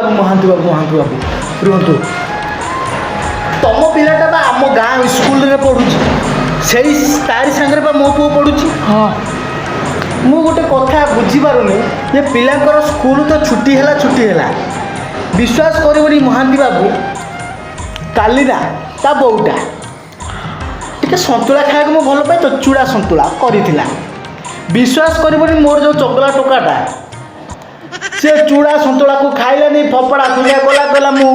महांती बाबू रुहतु तुम पिलाटा बा आम गाँ स्कूल रे पढ़ुची से तारी सांगे बा मो पुओ पढ़ुची हाँ मु गोटे कथा बुझीपारुनी जे पिलांकर स्कूल तो छुट्टी है विश्वास कर महांती बाबू काली ना ता बोटा टे सतुला खाया मुझे भल पाए तो चूड़ा सतुला करा विश्वास कर मोर जो चगला टोकाटा से चूड़ा सतुला को खाइला नहीं फपड़ा खुलिया गला कहला मु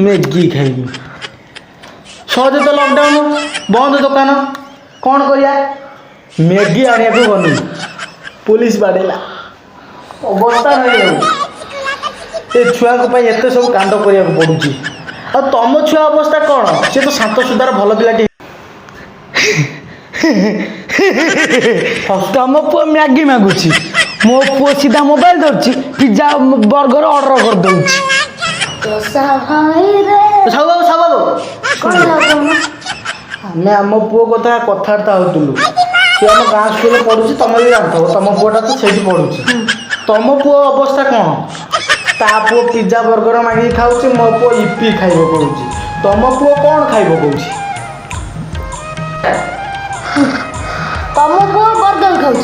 मैगी खाइबी सहज तो लॉकडाउन बंद दुकान कौन करिया मैगी आने को गनु पुलिस बाड़ेला अवस्था नहीं ए छुआ को पाई एते सब कांड करिया पड़ुची आ तुम छुआ अवस्था कौन सी तो शांत सुधार भल पिलाटी तुम पुओ मैगी मागुची मो पुओ सीधा मोबाइल धरची पिज्जा बर्गर ऑर्डर कर दउची आम आम पुओ कथा कथबार्ता होलु सी आम गाँ स्कूल पढ़ुची तुम भी जानथ तुम पुओटा तो से पढ़ुची तुम पुओ अवस्था कौन ता पुओ पिज्जा बर्गर मांगी खाऊँ मो पुओ इपी खाइब कौच तुम पुओ कौन खाइब कौच तुम पुओ बर्गर खाऊँ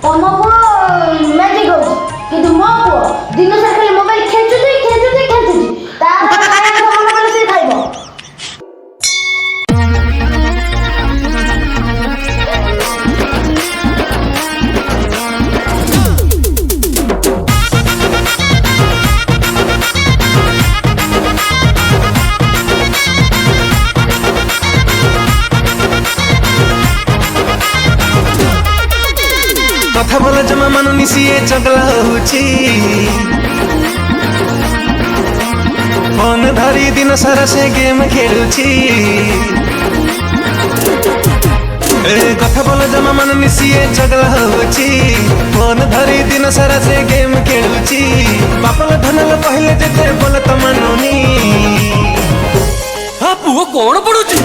तुम पुओ मैगी खाऊँ कि मो पुओ दिन सारा खाली मोबाइल खेचुची तार खाया मन कले से खाइब कथा बोला जमा मानुनी सीए चगला होची फोन धरी दिन सारा से गेम खेलुची कथा बोला जमा मानुनी सीए चगला होची फोन धरी दिन सारा से गेम खेलुची बापल धनल पहले जेते बोले तो मानुनी हाँ पुओ कौन पढ़ुची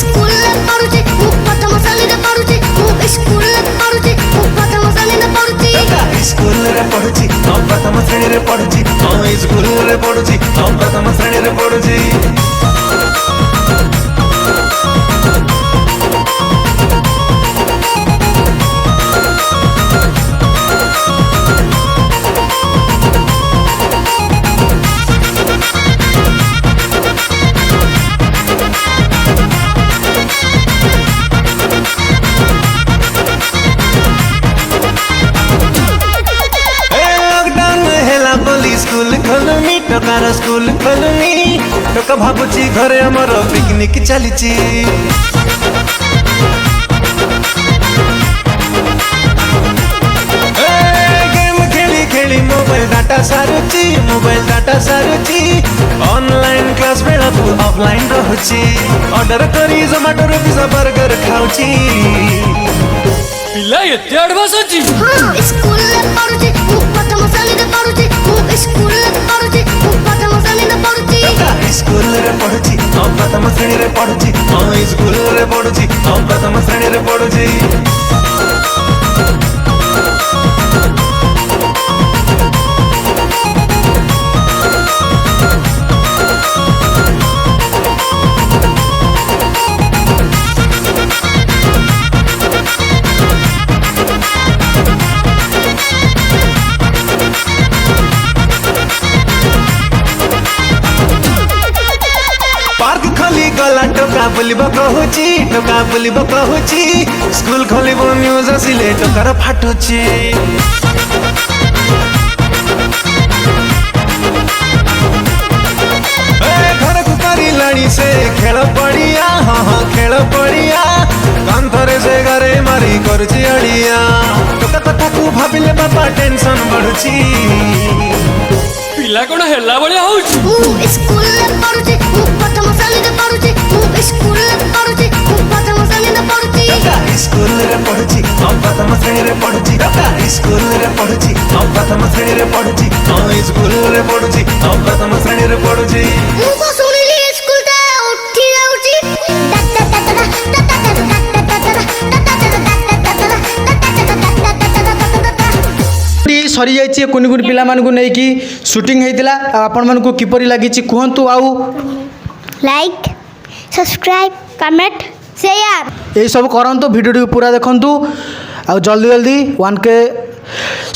स्कूल पढ़ुची प्रथम श्रेणी पढ़ुची स्कूल पढ़ुची प्रथम श्रेणी पढ़ुची स्कूल रे पढ़ुची प्रथम श्रेणी रे पढ़ुची स्कूल रे पढ़ुची प्रथम श्रेणी रे पढ़ुची स्कूल खोलुनी टकार स्कूल खोलुनी टका भाବୁची घरे हमर पिकनिक चलीची गेम खेली खेली मोबाइल डाटा सारुची ऑनलाइन क्लास बेला तू ऑफलाइन रहुची ऑर्डर करी जोमेटो रे पिज्जा बर्गर खाउची पिला एते एडवांस अछि हां स्कूल पढ़ुची प्रथम श्रेणी पढ़ुची स्कूल पढ़ुची प्रथम श्रेणी पढ़ुची स्कूल रे पढ़ुची प्रथम श्रेणी रे पढ़ुची स्कूल रे पढ़ुची प्रथम श्रेणी रे पढ़ुची टोका बुलिब कहूची स्कूल खोलिब न्यूज आसिले टोकार फाटुची घर को करी से खेल पड़िया हाँ खेल पड़िया कांथरे से घरे मारी करुची अड़िया टोका कथा को भाविले बापा टेंशन बढ़ुची पिला कौन हेला बड़िया होउची स्कूल पढ़ुची प्रथम श्रेणी पढ़ुची स्कूल पढ़ुची प्रथम श्रेणी पढ़ुची स्कूल रे पढ़ुची प्रथम श्रेणी रे पढ़ुची स्कूल रे पढ़ुची प्रथम श्रेणी रे पढ़ुची स्कूल रे पढ़ुची प्रथम श्रेणी रे पढ़ुची मुको सुनिली स्कूल ता उठी जाउची सरी जाइए कुनि कुनि पिला मानकु नहीं कि शूटिंग होइतिला आपण मानकु किपरि लागि कहतु आउ लाइक सब्सक्राइब कमेंट शेयर यही सब करंतु वीडियो पूरा देखंतु आ जल्दी जल्दी 1K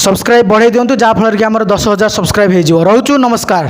सब्सक्राइब बढ़ाई दिंतु जहाँफल कि आमर 10,000 सब्सक्राइब हो रोचु नमस्कार।